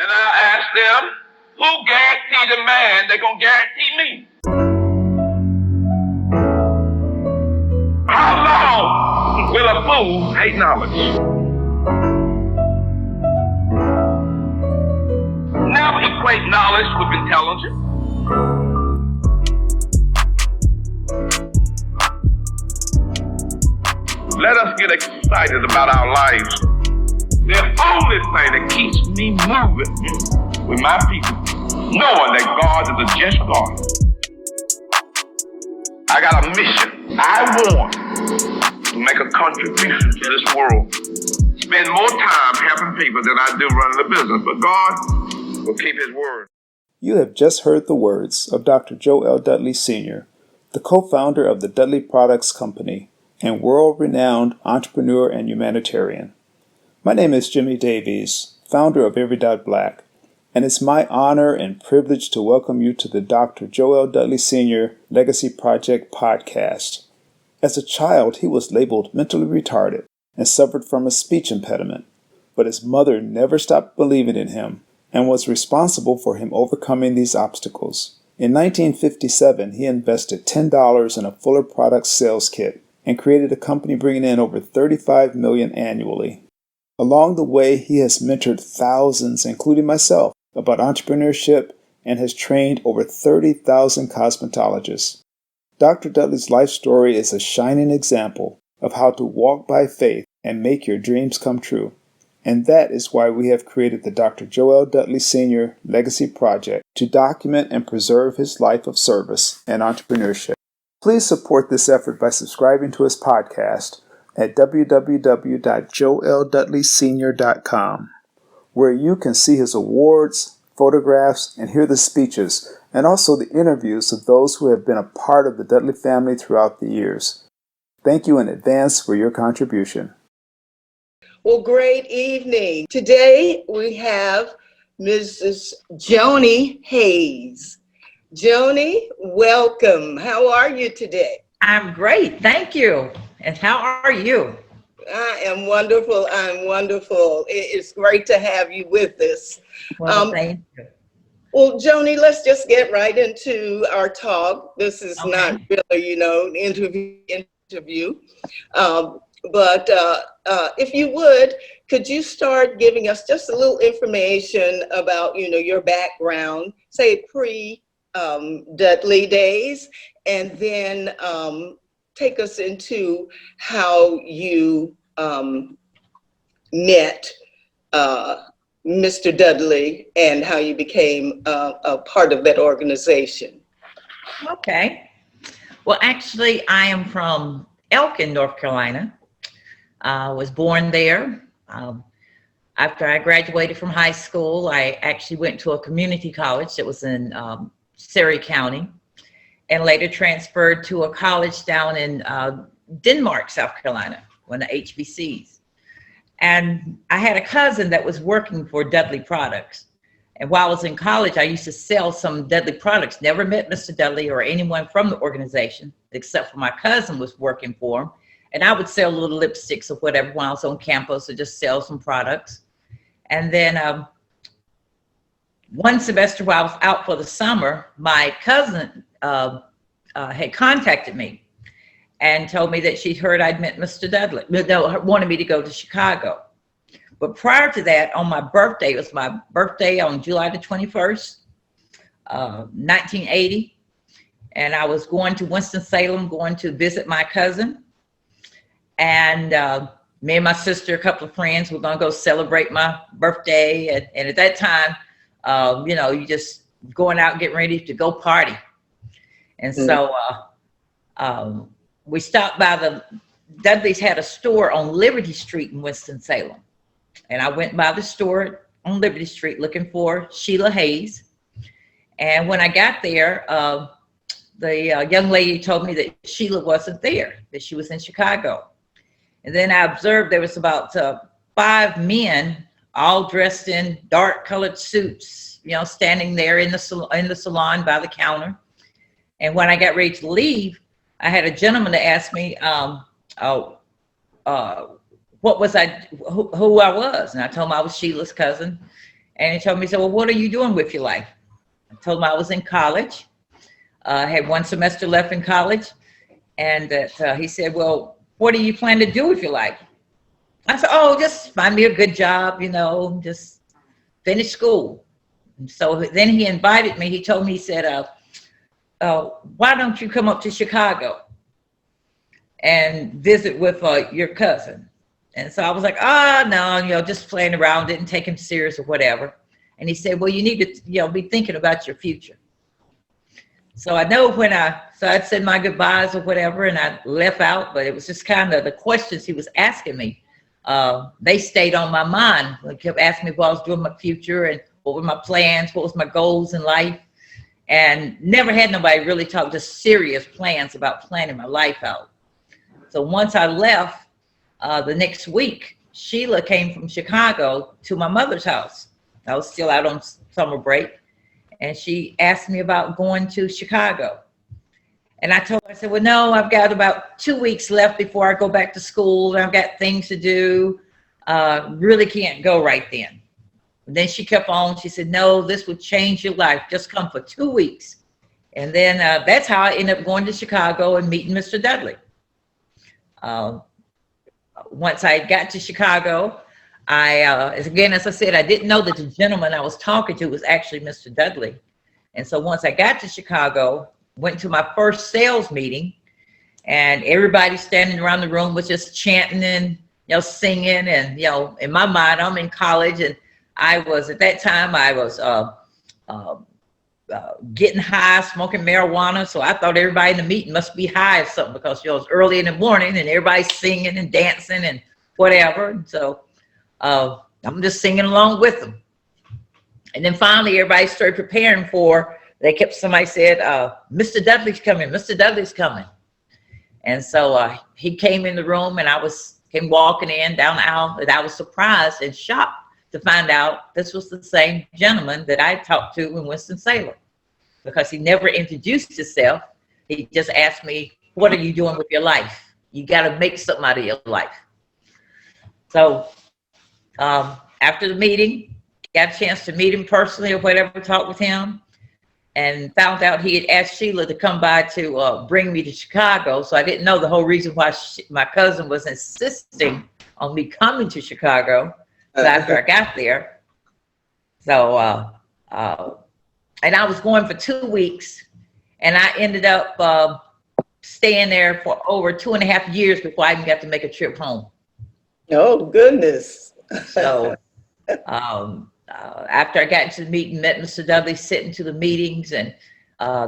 And I asked them, who guaranteed the man they're going to guarantee me? How long will a fool hate knowledge? Never equate knowledge with intelligence. Let us get excited about our lives. The only thing that keeps me moving with my people, knowing that God is a just God. I got a mission. I want to make a contribution to this world. Spend more time helping people than I do running the business, but God will keep his word. You have just heard the words of Dr. Joe L. Dudley Sr., the co-founder of the Dudley Products Company and world-renowned entrepreneur and humanitarian. My name is Jimmy Davies, founder of Every Dot Black, and it's my honor and privilege to welcome you to the Dr. Joe L. Dudley Sr. Legacy Project podcast. As a child, he was labeled mentally retarded and suffered from a speech impediment, but his mother never stopped believing in him and was responsible for him overcoming these obstacles. In 1957, he invested $10 in a Fuller Products sales kit and created a company bringing in over $35 million annually. Along the way, he has mentored thousands, including myself, about entrepreneurship and has trained over 30,000 cosmetologists. Dr. Dudley's life story is a shining example of how to walk by faith and make your dreams come true. And that is why we have created the Dr. Joe L. Dudley Sr. Legacy Project to document and preserve his life of service and entrepreneurship. Please support this effort by subscribing to his podcast at www.joeldudleysenior.com, where you can see his awards, photographs, and hear the speeches, and also the interviews of those who have been a part of the Dudley family throughout the years. Thank you in advance for your contribution. Well, great evening. Today we have Mrs. Joanie Hayes. Joanie, welcome. How are you today? I'm great, thank you. And how are you? I am wonderful. I'm wonderful. It's great to have you with us. Well, thank you. Well, Joanie, let's just get right into our talk. This is not really, an interview. But if you would, could you start giving us just a little information about, your background, say pre-Dudley days, and then take us into how you met Mr. Dudley and how you became a part of that organization. Okay. Well, actually, I am from Elkin, North Carolina. I was born there. After I graduated from high school, I actually went to a community college that was in Surrey County, and later transferred to a college down in Denmark, South Carolina, one of the HBCs. And I had a cousin that was working for Dudley Products. And while I was in college, I used to sell some Dudley products. Never met Mr. Dudley or anyone from the organization, except for my cousin was working for him. And I would sell little lipsticks or whatever while I was on campus, or just sell some products. And then one semester while I was out for the summer, my cousin had contacted me and told me that she'd heard I'd met Mr. Dudley. No, wanted me to go to Chicago. But prior to that, on my birthday, it was my birthday on July the 21st, 1980. And I was going to Winston-Salem, going to visit my cousin. And me and my sister, a couple of friends, were going to go celebrate my birthday. And at that time, you just going out, getting ready to go party. And so we stopped by Dudley's had a store on Liberty Street in Winston-Salem. And I went by the store on Liberty Street looking for Sheila Hayes. And when I got there, the young lady told me that Sheila wasn't there, that she was in Chicago. And then I observed there was about 5 men, all dressed in dark colored suits, standing there in the salon by the counter. And when I got ready to leave, I had a gentleman that asked me what was who I was. And I told him I was Sheila's cousin. And he told me, he said, well, what are you doing with your life? I told him I was in college. I had 1 semester left in college. And that he said, well, what do you plan to do with your life? I said, oh, just find me a good job, you know, just finish school. And so then he invited me. He told me, he said, why don't you come up to Chicago and visit with your cousin? And so I was like, no, you know, just playing around, didn't take him serious or whatever. And he said, well, you need to, you know, be thinking about your future. So I know so I'd said my goodbyes or whatever, and I left out, but it was just kind of the questions he was asking me. They stayed on my mind. He kept asking me what I was doing in my future and what were my plans, what was my goals in life, and never had nobody really talk just serious plans about planning my life out. So once I left, the next week, Sheila came from Chicago to my mother's house. I was still out on summer break, and she asked me about going to Chicago. And I told her, I said, well, no, I've got about 2 weeks left before I go back to school, and I've got things to do. Really can't go right then. And then she kept on. She said, no, this would change your life. Just come for 2 weeks. And then that's how I ended up going to Chicago and meeting Mr. Dudley. Once I got to Chicago, again, as I said, I didn't know that the gentleman I was talking to was actually Mr. Dudley. And so once I got to Chicago, went to my first sales meeting, and everybody standing around the room was just chanting and, you know, singing. And, you know, in my mind, I'm in college, and at that time, I was getting high, smoking marijuana. So I thought everybody in the meeting must be high or something, because, you know, it was early in the morning and everybody's singing and dancing and whatever. And so I'm just singing along with them. And then finally, everybody started preparing somebody said, Mr. Dudley's coming, Mr. Dudley's coming. And so he came in the room, and I came walking in down the aisle, and I was surprised and shocked to find out this was the same gentleman that I talked to in Winston-Salem, because he never introduced himself. He just asked me, what are you doing with your life? You got to make something out of your life. So after the meeting, got a chance to meet him personally or whatever, talk with him, and found out he had asked Sheila to come by to bring me to Chicago. So I didn't know the whole reason why my cousin was insisting on me coming to Chicago. So after I got there, so and I was going for 2 weeks, and I ended up staying there for over 2.5 years before I even got to make a trip home. Oh, goodness. So after I got into the meeting, met Mr. Dudley, sitting to the meetings, and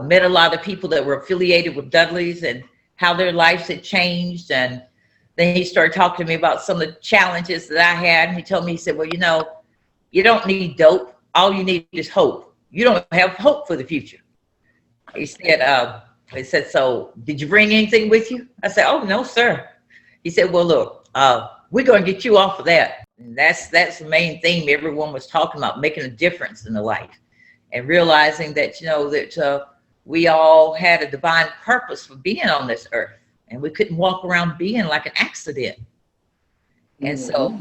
met a lot of people that were affiliated with Dudley's and how their lives had changed. And then he started talking to me about some of the challenges that I had. And he told me, he said, well, you know, you don't need dope. All you need is hope. You don't have hope for the future. He said, so did you bring anything with you? I said, oh, no, sir. He said, well, look, we're going to get you off of that. And that's the main theme everyone was talking about, making a difference in the life and realizing that, you know, that we all had a divine purpose for being on this earth, and we couldn't walk around being like an accident. And so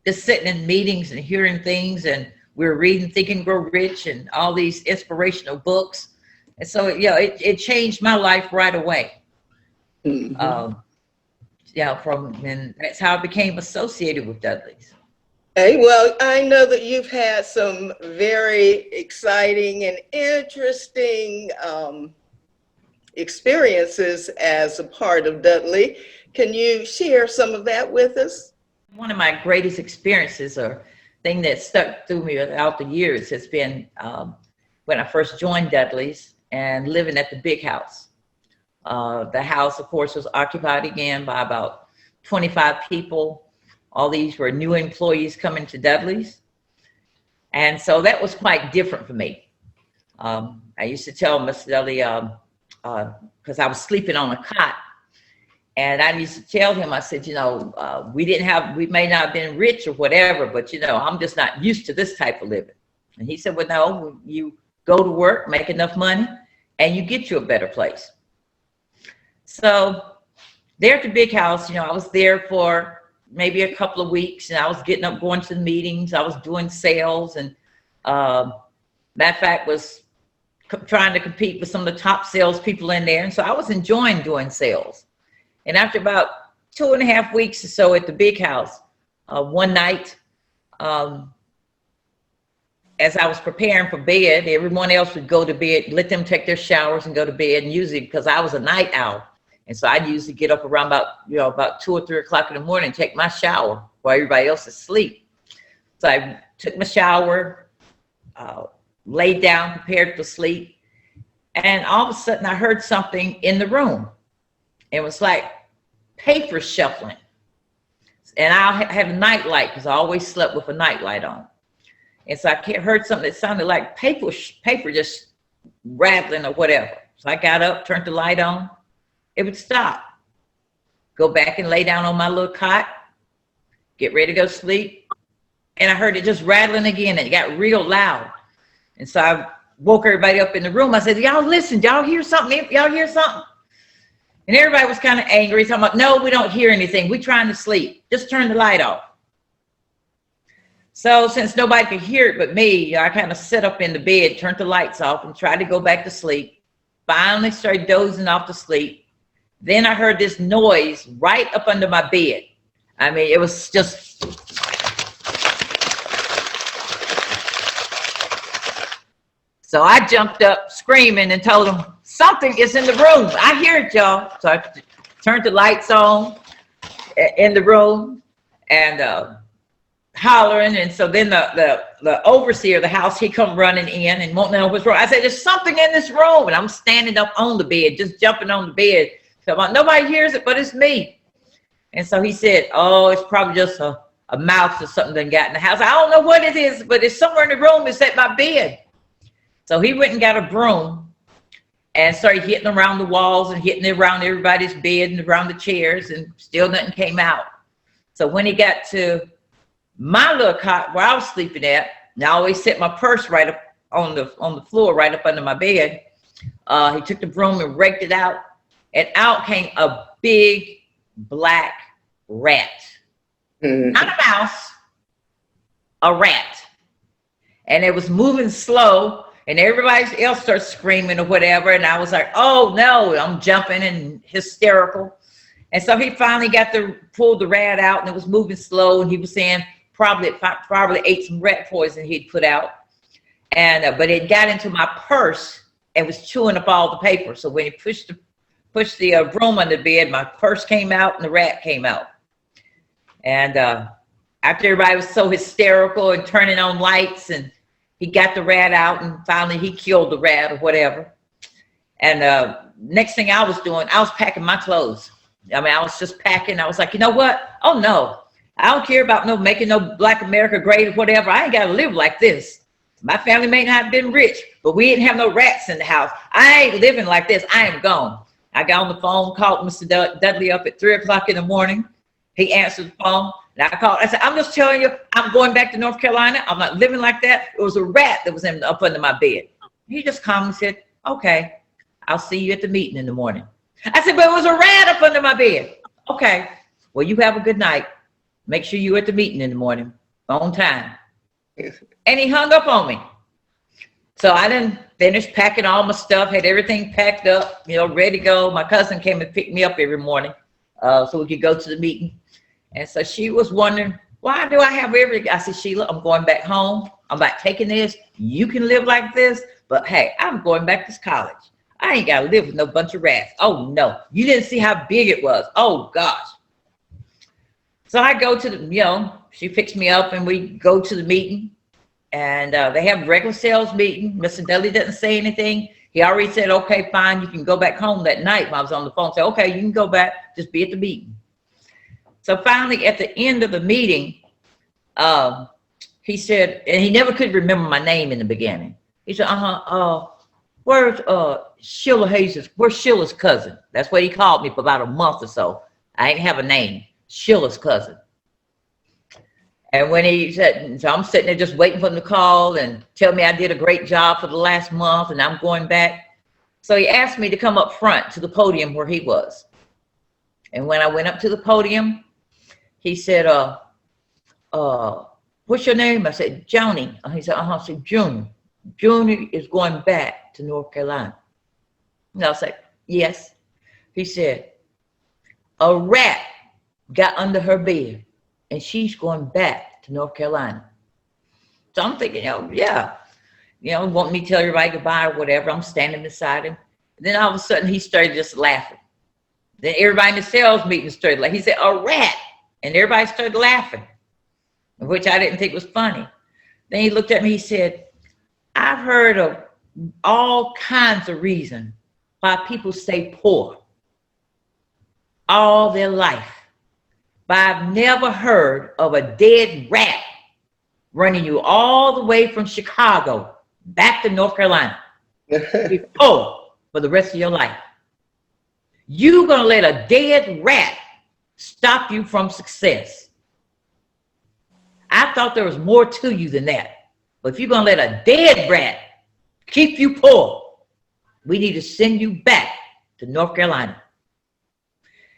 just sitting in meetings and hearing things, and we were reading Think and Grow Rich and all these inspirational books. And so, you know, it changed my life right away. And that's how I became associated with Dudley's. Hey, well, I know that you've had some very exciting and interesting experiences as a part of Dudley. Can you share some of that with us? One of my greatest experiences, or thing that stuck through me throughout the years, has been when I first joined Dudley's and living at the big house. The house, of course, was occupied again by about 25 people. All these were new employees coming to Dudley's. And so that was quite different for me. I used to tell Mr. Dudley, because I was sleeping on a cot, and I used to tell him, I said, you know, we may not have been rich or whatever, but, you know, I'm just not used to this type of living. And he said, well, no, you go to work, make enough money, and you get you a better place. So there at the big house, you know, I was there for maybe a couple of weeks, and I was getting up, going to the meetings. I was doing sales and Matter of fact, was trying to compete with some of the top salespeople in there. And so I was enjoying doing sales. And after about 2.5 weeks or so at the big house, one night, as I was preparing for bed, everyone else would go to bed, let them take their showers and go to bed. And usually, because I was a night owl, and so I'd usually get up around about 2 or 3 o'clock in the morning and take my shower while everybody else is asleep. So I took my shower, laid down, prepared for sleep, and all of a sudden I heard something in the room. It was like paper shuffling. And I have a night light because I always slept with a night light on. And so I heard something that sounded like paper just rattling or whatever. So I got up, turned the light on. It would stop. Go back and lay down on my little cot, get ready to go to sleep. And I heard it just rattling again, and it got real loud. And so I woke everybody up in the room. I said, y'all listen, y'all hear something? Y'all hear something? And everybody was kind of angry, talking about, no, we don't hear anything. We're trying to sleep. Just turn the light off. So since nobody could hear it but me, I kind of sat up in the bed, turned the lights off, and tried to go back to sleep. Finally started dozing off to sleep. Then I heard this noise right up under my bed. I mean, it was just... So I jumped up screaming and told them, something is in the room. I hear it, y'all. So I turned the lights on in the room and hollering. And so then the overseer of the house, he come running in and wanting to know what's wrong. I said, there's something in this room. And I'm standing up on the bed, just jumping on the bed. So nobody hears it, but it's me. And so he said, oh, it's probably just a mouse or something that got in the house. I don't know what it is, but it's somewhere in the room. It's at my bed. So he went and got a broom and started hitting around the walls and hitting around everybody's bed and around the chairs, and still nothing came out. So when he got to my little cot where I was sleeping at, and I always set my purse right up on the floor, right up under my bed, he took the broom and raked it out, and out came a big black rat. Not a mouse, a rat. And it was moving slow. And everybody else starts screaming or whatever. And I was like, oh no, I'm jumping and hysterical. And so he finally pulled the rat out, and it was moving slow. And he was saying probably ate some rat poison he'd put out. And, but it got into my purse and was chewing up all the paper. So when he pushed the broom on the bed, my purse came out and the rat came out. And after everybody was so hysterical and turning on lights, and he got the rat out, and finally he killed the rat or whatever. And next thing I was doing, I was packing my clothes. I mean, I was just packing. I was like, you know what? Oh no, I don't care about making no Black America great or whatever. I ain't got to live like this. My family may not have been rich, but we didn't have no rats in the house. I ain't living like this. I am gone. I got on the phone, called Mr. Dudley up at 3 o'clock in the morning. He answered the phone. And I called. I said, I'm just telling you, I'm going back to North Carolina. I'm not living like that. It was a rat that was up under my bed. He just calmly said, okay, I'll see you at the meeting in the morning. I said, but it was a rat up under my bed. Okay, well, you have a good night. Make sure you're at the meeting in the morning on time. And he hung up on me. So I didn't finish packing all my stuff, had everything packed up, ready to go. My cousin came and picked me up every morning so we could go to the meeting. And so she was wondering, why do I have everything? I said, Sheila, I'm going back home. I'm not taking this. You can live like this. But hey, I'm going back to college. I ain't got to live with no bunch of rats. Oh, no. You didn't see how big it was. Oh, gosh. So I go to the, she picks me up and we go to the meeting. And they have a regular sales meeting. Mr. Dudley didn't say anything. He already said, okay, fine. You can go back home that night. When I was on the phone, said, okay, you can go back. Just be at the meeting. So finally, at the end of the meeting, he said, and he never could remember my name in the beginning. He said, where's Sheila Hayes? Where's Sheila's cousin? That's what he called me for about a month or so. I didn't have a name. Sheila's cousin. And when he said, so I'm sitting there just waiting for him to call and tell me I did a great job for the last month and I'm going back. So he asked me to come up front to the podium where he was. And when I went up to the podium, he said, what's your name? I said, Joanie. He said, I said, June. June is going back to North Carolina. And I was like, yes. He said, a rat got under her bed and she's going back to North Carolina. So I'm thinking, yeah, want me to tell everybody goodbye or whatever. I'm standing beside him. And then all of a sudden he started just laughing. Then everybody in the sales meeting started laughing. He said, a rat. And everybody started laughing, which I didn't think was funny. Then he looked at me, he said, I've heard of all kinds of reasons why people stay poor all their life, but I've never heard of a dead rat running you all the way from Chicago back to North Carolina to be poor for the rest of your life. You're gonna let a dead rat stop you from success. I thought there was more to you than that. But if you're gonna let a dead rat keep you poor, we need to send you back to North Carolina.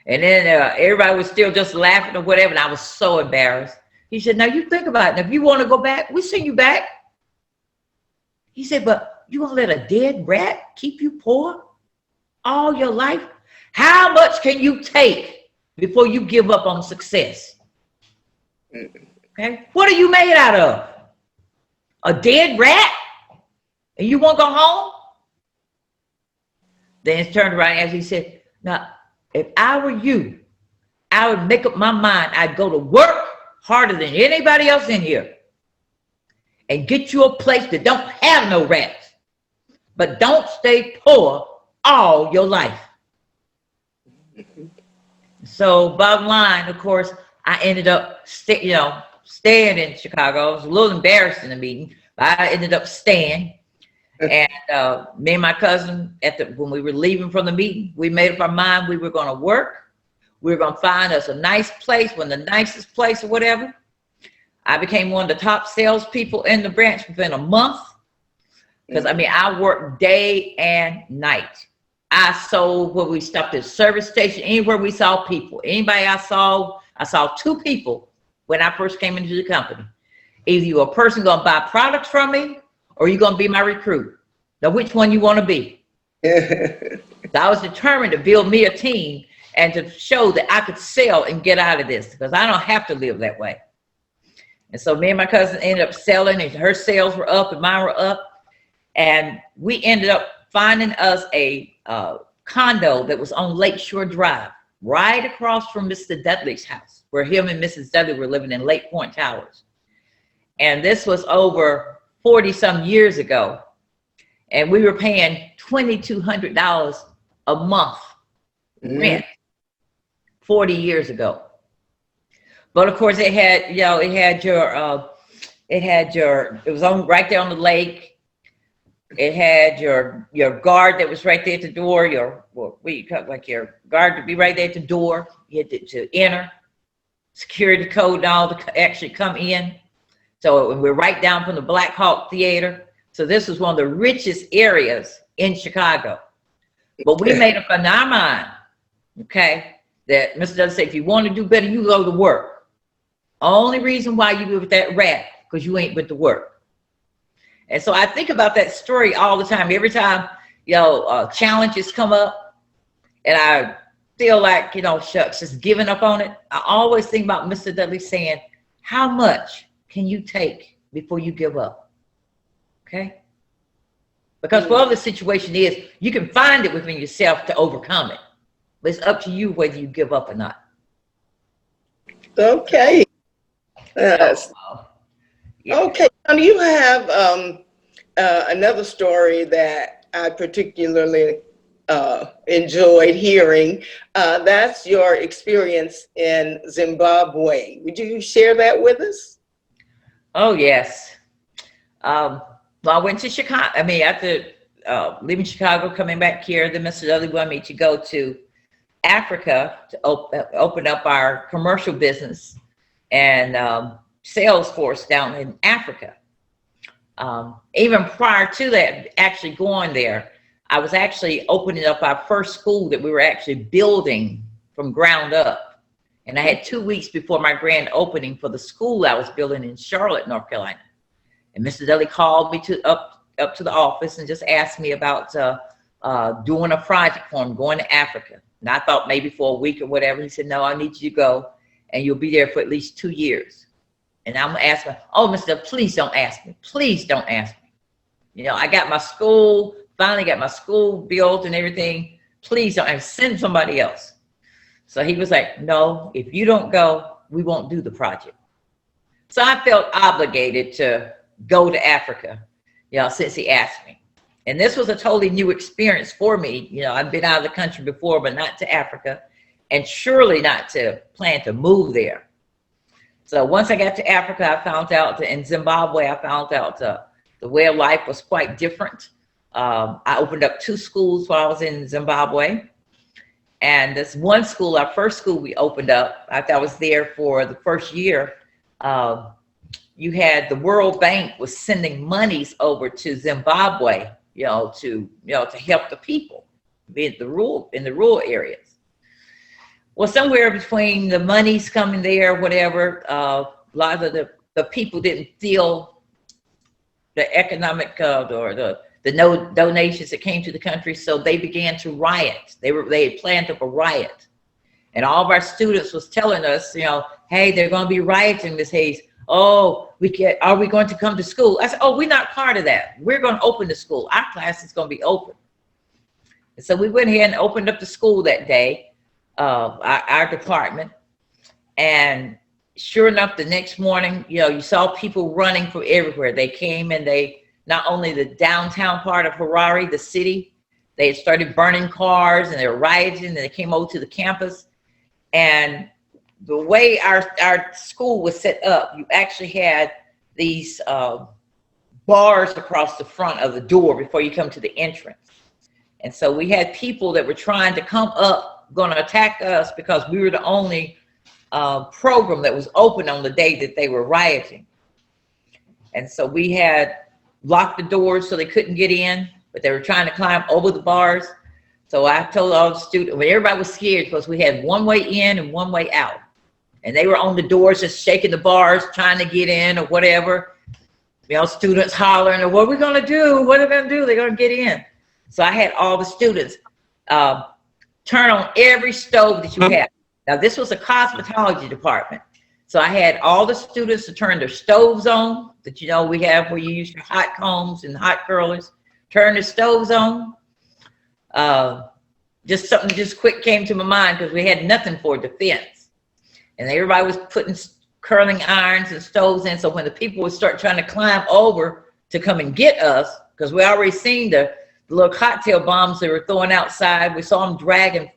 And then everybody was still just laughing or whatever, and I was so embarrassed. He said, now you think about it. If you want to go back, we send you back. He said, but you gonna let a dead rat keep you poor all your life? How much can you take before you give up on success? Okay, what are you made out of? A dead rat? And you won't go home? Then he turned around as he said, now, if I were you, I would make up my mind. I'd go to work harder than anybody else in here and get you a place that don't have no rats, but don't stay poor all your life. So bottom line, of course, I ended up staying in Chicago. I was a little embarrassed in the meeting, but I ended up staying. And me and my cousin, when we were leaving from the meeting, we made up our mind we were going to work. We were going to find us a nice place, the nicest place or whatever. I became one of the top salespeople in the branch within a month. Because, I worked day and night. I sold where we stopped at the service station, anywhere we saw people. Anybody I saw two people when I first came into the company. Either you're a person going to buy products from me, or you're going to be my recruit. Now, which one you want to be? So I was determined to build me a team and to show that I could sell and get out of this, because I don't have to live that way. And so me and my cousin ended up selling, and her sales were up and mine were up. And we ended up finding us a condo that was on Lakeshore Drive, right across from Mr. Dudley's house, where him and Mrs. Dudley were living in Lake Point Towers. And this was over 40 some years ago, and we were paying $2,200 a month rent 40 years ago. But of course it was on right there on the lake. It had your guard that was right there at the door, your guard to be right there at the door. You had to enter, security code and all to actually come in. So we're right down from the Black Hawk Theater. So this was one of the richest areas in Chicago. But we made up in our mind, okay, that Mr. Dudley said, if you want to do better, you go to work. Only reason why you be with that rat, because you ain't with the work. And so I think about that story all the time. Every time, challenges come up and I feel like, shucks, just giving up on it. I always think about Mr. Dudley saying, how much can you take before you give up? Okay? Because whatever the situation is, you can find it within yourself to overcome it. But it's up to you whether you give up or not. Okay. Yes. Okay. You have another story that I particularly enjoyed hearing. That's your experience in Zimbabwe. Would you share that with us? Oh, yes. Well, I went to Chicago. After leaving Chicago, coming back here, then Mr. Dudley wanted me to go to Africa to open up our commercial business and sales force down in Africa. Even prior to that, actually going there, I was actually opening up our first school that we were actually building from ground up. And I had 2 weeks before my grand opening for the school I was building in Charlotte, North Carolina. And Mr. Dudley called me up to the office and just asked me about doing a project for him, going to Africa. And I thought maybe for a week or whatever. He said, no, I need you to go, and you'll be there for at least 2 years. And I'm asking, oh, Mr. Please don't ask me. Please don't ask me. You know, I got my school, finally got my school built and everything. Please don't send somebody else. So he was like, no, if you don't go, we won't do the project. So I felt obligated to go to Africa, you know, since he asked me. And this was a totally new experience for me. You know, I've been out of the country before, but not to Africa, and surely not to plan to move there. So once I got to Africa, I found out that in Zimbabwe, I found out the way of life was quite different. I opened up 2 schools while I was in Zimbabwe. And this one school, our first school we opened up, after I was there for the first year, you had the World Bank was sending monies over to Zimbabwe, to help the people in the rural areas. Well, somewhere between the monies coming there, whatever, a lot of the people didn't feel the economic or the no donations that came to the country, so they began to riot. They had planned up a riot, and all of our students was telling us, hey, they're going to be rioting, Miss Hayes. Oh, are we going to come to school? I said, oh, we're not part of that. We're going to open the school. Our class is going to be open. And so we went ahead and opened up the school that day, our department, and sure enough, the next morning, you saw people running from everywhere. They came and they. Not only the downtown part of Harare, the city, they had started burning cars and they were rioting, and they came over to the campus. And the way our school was set up, you actually had these bars across the front of the door before you come to the entrance. And so we had people that were trying to come up, going to attack us because we were the only program that was open on the day that they were rioting. And so we had locked the doors so they couldn't get in, but they were trying to climb over the bars. So I told all the students, everybody was scared because we had one way in and one way out. And they were on the doors just shaking the bars, trying to get in or whatever. Students hollering, what are we going to do? What are they going to do? They're going to get in. So I had all the students turn on every stove that you have. Now, this was a cosmetology department. So I had all the students to turn their stoves on that, we have where you use your hot combs and hot curlers, turn the stoves on. Just something just quick came to my mind because we had nothing for defense. And everybody was putting curling irons and stoves in. So when the people would start trying to climb over to come and get us, because we already seen the little cocktail bombs they were throwing outside. We saw them dragging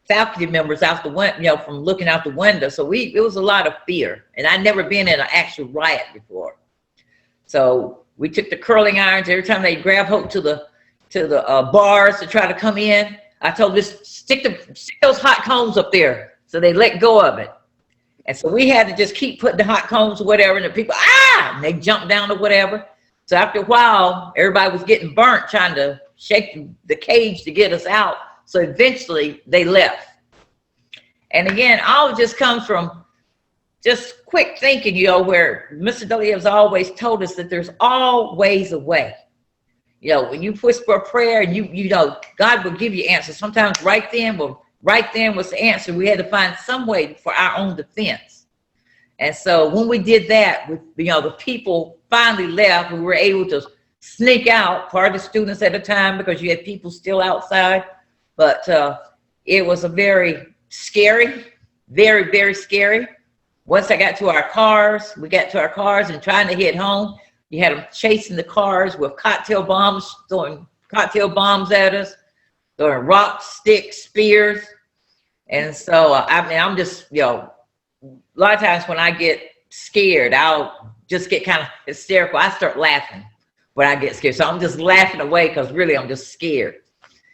faculty members out the window, from looking out the window. So it was a lot of fear, and I'd never been in an actual riot before. So we took the curling irons every time they grab hold to the bars to try to come in. I told them, stick those hot combs up there. So they let go of it. And so we had to just keep putting the hot combs or whatever, and the people, and they jumped down or whatever. So after a while, everybody was getting burnt trying to shake the cage to get us out. So eventually they left. And again, all just comes from just quick thinking, where Mr. Dudley has always told us that there's always a way. When you whisper a prayer and God will give you answers. Sometimes right then was the answer. We had to find some way for our own defense. And so when we did that, the people finally left. We were able to sneak out, part of the students at a time, because you had people still outside. But it was a very scary, very, very scary. Once we got to our cars and trying to head home. You had them chasing the cars with cocktail bombs, throwing cocktail bombs at us, throwing rocks, sticks, spears. And so, I'm just, a lot of times when I get scared, I'll just get kind of hysterical. I start laughing when I get scared. So I'm just laughing away because really I'm just scared.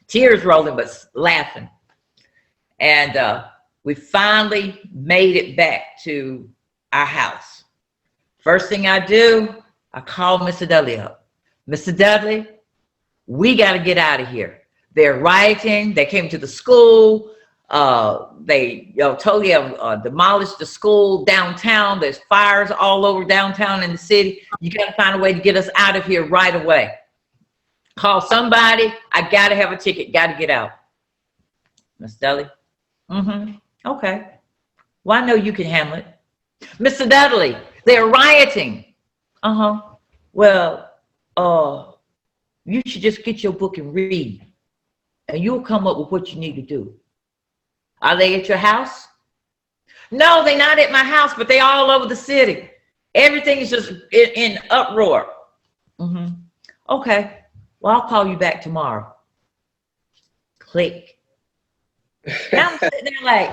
Tears rolling, but laughing. And we finally made it back to our house. First thing I do, I called Mr. Dudley up. Mr. Dudley, we got to get out of here. They're rioting. They came to the school. They totally demolished the school downtown. There's fires all over downtown in the city. You got to find a way to get us out of here right away. Call somebody. I got to have a ticket. Got to get out. Miss Dudley? Okay. Well, I know you can handle it. Mr. Dudley, they're rioting. Well, you should just get your book and read, and you'll come up with what you need to do. Are they at your house? No, they're not at my house, but they're all over the city. Everything is just in uproar. Okay. Well, I'll call you back tomorrow. Click. Now I'm sitting there like,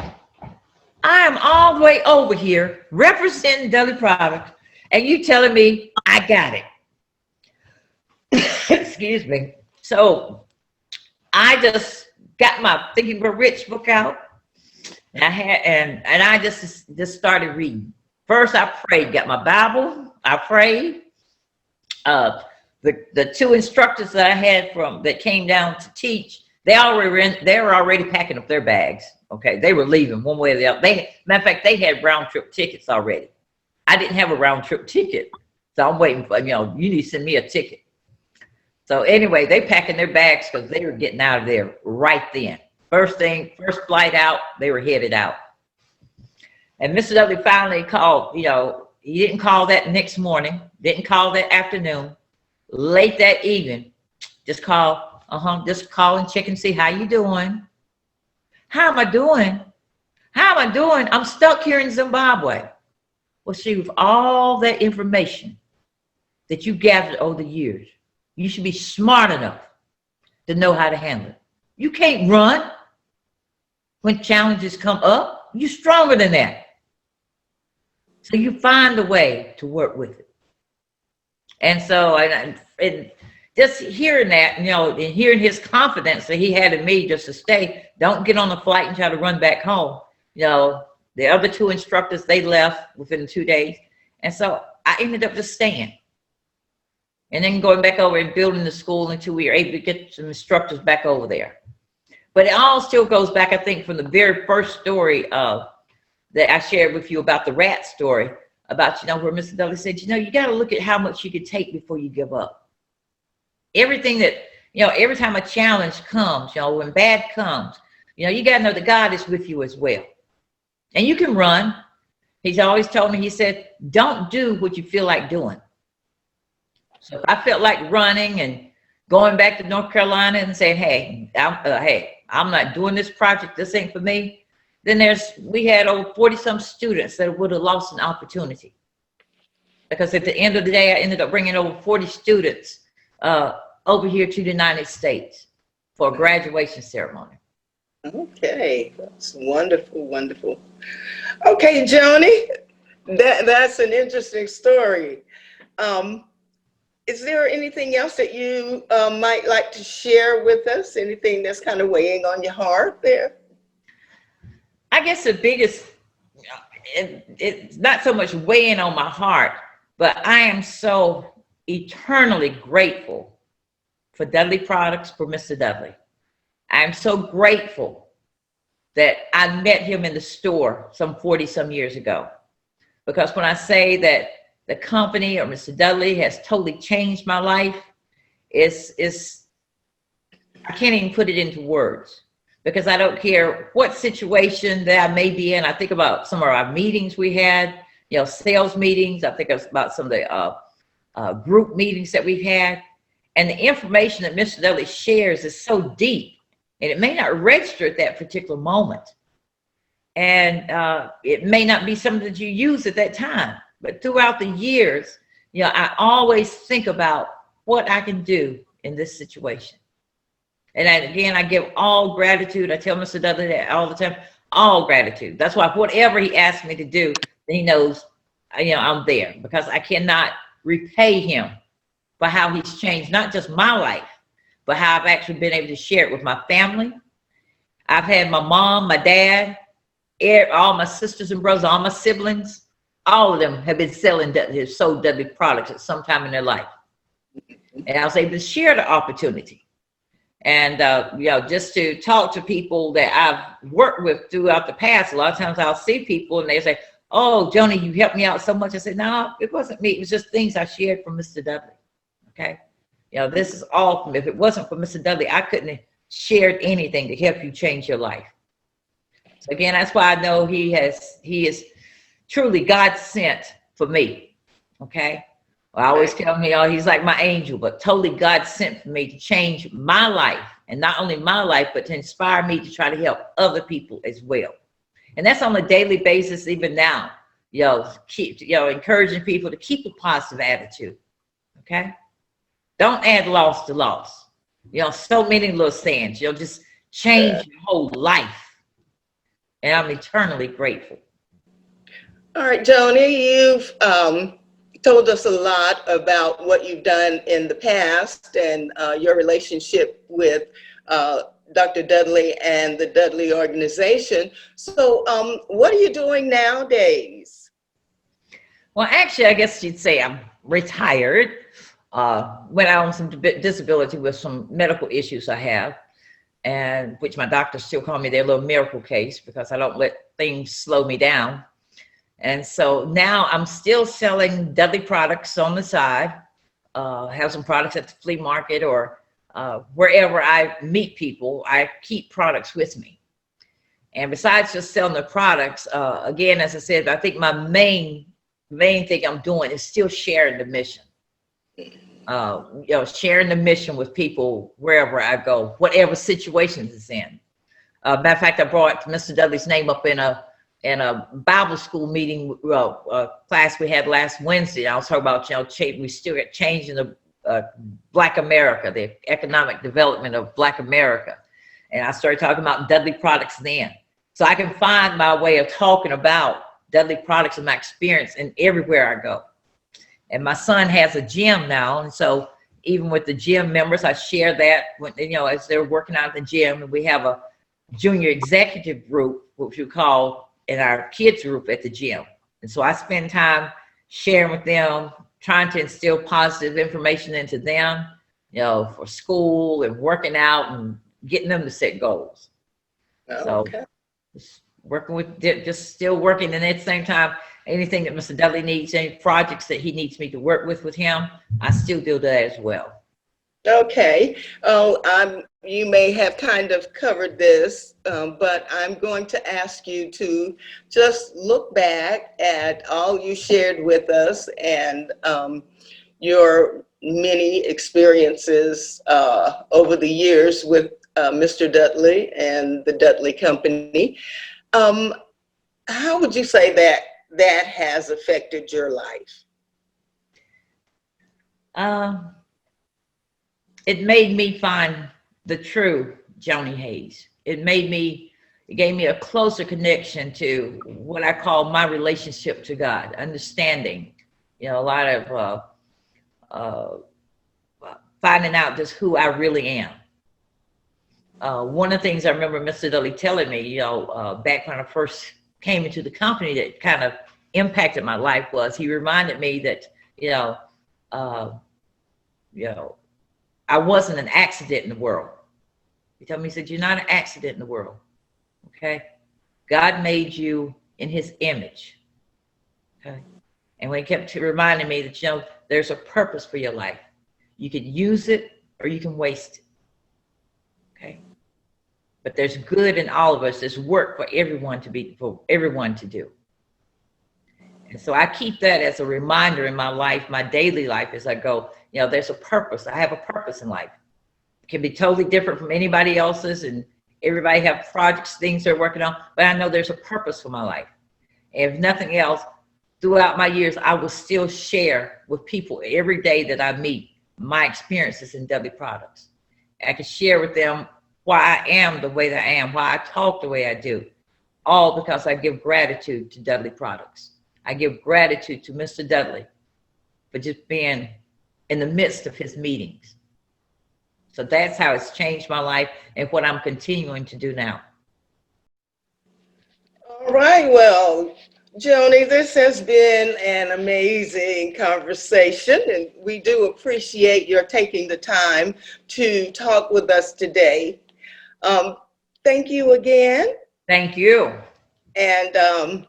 I am all the way over here representing Dudley Products, and you telling me I got it. Excuse me. So I just got my Thinking We're Rich book out, and I just started reading. First, I prayed. Got my Bible. I prayed. The two instructors that I had that came down to teach, they were already packing up their bags. Okay, they were leaving one way or the other. Matter of fact, they had round trip tickets already. I didn't have a round trip ticket, so I'm waiting for you need to send me a ticket. So anyway, they packing their bags because they were getting out of there right then. First flight out, they were headed out. And Mr. Dudley finally called. He didn't call that next morning, didn't call that afternoon, late that evening. Just call and check and see how you doing. How am I doing? I'm stuck here in Zimbabwe. Well, see, with all that information that you gathered over the years, you should be smart enough to know how to handle it. You can't run when challenges come up. You're stronger than that. So you find a way to work with it. And so, and just hearing that, and hearing his confidence that he had in me just to stay, don't get on the flight and try to run back home. The other two instructors, they left within 2 days. And so I ended up just staying. And then going back over and building the school until we were able to get some instructors back over there. But it all still goes back, I think, from the very first story that I shared with you about the rat story, about, where Mr. Dudley said, you got to look at how much you can take before you give up. Everything that, every time a challenge comes, when bad comes, you got to know that God is with you as well. And you can run. He's always told me, he said, don't do what you feel like doing. So if I felt like running and going back to North Carolina and saying, hey, I'm not doing this project, this ain't for me, then we had over 40-some students that would have lost an opportunity. Because at the end of the day, I ended up bringing over 40 students over here to the United States for a graduation ceremony. Okay, that's wonderful, wonderful. Okay, Joanie, that's an interesting story. Is there anything else that you might like to share with us? Anything that's kind of weighing on your heart there? I guess the biggest, it's not so much weighing on my heart, but I am so eternally grateful for Dudley Products, for Mr. Dudley. I'm so grateful that I met him in the store some 40-some years ago. Because when I say that the company or Mr. Dudley has totally changed my life, I can't even put it into words, because I don't care what situation that I may be in. I think about some of our meetings we had, sales meetings. I think about some of the group meetings that we've had. And the information that Mr. Dudley shares is so deep, and it may not register at that particular moment. And it may not be something that you use at that time. But throughout the years, I always think about what I can do in this situation. And again, I give all gratitude. I tell Mr. Dudley that all the time, all gratitude. That's why whatever he asks me to do, he knows, I'm there, because I cannot repay him for how he's changed, not just my life, but how I've actually been able to share it with my family. I've had my mom, my dad, all my sisters and brothers, all my siblings, all of them have been sold Dudley Products at some time in their life. And I was able to share the opportunity. And, just to talk to people that I've worked with throughout the past, a lot of times I'll see people and they say, oh, Joanie, you helped me out so much. I said, no, it wasn't me. It was just things I shared from Mr. Dudley. Okay. This is all from, if it wasn't for Mr. Dudley, I couldn't have shared anything to help you change your life. So again, that's why I know he is truly God sent for me. Okay. Well, I always tell him, he's like my angel, but totally God sent for me to change my life, and not only my life, but to inspire me to try to help other people as well. And that's on a daily basis, even now, keep, encouraging people to keep a positive attitude. Okay. Don't add loss to loss. So many little sayings, just change your whole life. And I'm eternally grateful. All right, Joanie, you've told us a lot about what you've done in the past and your relationship with Dr. Dudley and the Dudley organization. So what are you doing nowadays? Well, actually, I guess you'd say I'm retired. Went out on some disability with some medical issues I have, and which my doctors still call me their little miracle case because I don't let things slow me down. And so now I'm still selling Dudley products on the side, have some products at the flea market or wherever I meet people, I keep products with me. And besides just selling the products, again, as I said, I think my main thing I'm doing is still sharing the mission. Sharing the mission with people wherever I go, whatever situations it's in. Matter of fact, I brought Mr. Dudley's name up in a Bible school meeting class we had last Wednesday. I was talking about, we still got changing the Black America, the economic development of Black America. And I started talking about Dudley products then. So I can find my way of talking about Dudley products and my experience in everywhere I go. And my son has a gym now. And so even with the gym members, I share that when, as they're working out at the gym, and we have a junior executive group, which we call in our kids group at the gym. And so I spend time sharing with them, trying to instill positive information into them, for school and working out and getting them to set goals. Okay. So just working with, just still working. And at the same time, anything that Mr. Dudley needs, any projects that he needs me to work with him, I still do that as well. Okay. You may have kind of covered this, but I'm going to ask you to just look back at all you shared with us and your many experiences over the years with Mr. Dudley and the Dudley Company. How would you say that has affected your life? It made me find the true Joanie Hayes. It gave me a closer connection to what I call my relationship to God, understanding, a lot of finding out just who I really am. One of the things I remember Mr. Dudley telling me, back when I first came into the company that kind of impacted my life was he reminded me that, I wasn't an accident in the world. He told me, he said, you're not an accident in the world. Okay. God made you in his image. Okay. And when he kept reminding me that, there's a purpose for your life. You can use it or you can waste it. Okay. But there's good in all of us. There's work for everyone to do. And so I keep that as a reminder in my life, my daily life, as I go, there's a purpose. I have a purpose in life. It can be totally different from anybody else's, and everybody have projects, things they're working on, but I know there's a purpose for my life. And if nothing else, throughout my years, I will still share with people every day that I meet my experiences in Dudley products. I can share with them why I am the way that I am, why I talk the way I do, all because I give gratitude to Dudley products. I give gratitude to Mr. Dudley for just being in the midst of his meetings. So that's how it's changed my life and what I'm continuing to do now. All right. Well, Joanie, this has been an amazing conversation, and we do appreciate your taking the time to talk with us today. Thank you again. Thank you. And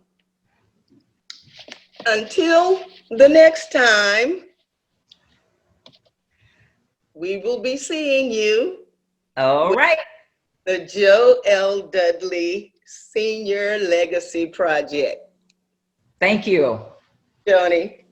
until the next time, we will be seeing you. All right. The Joe L. Dudley Senior Legacy Project. Thank you. Joanie.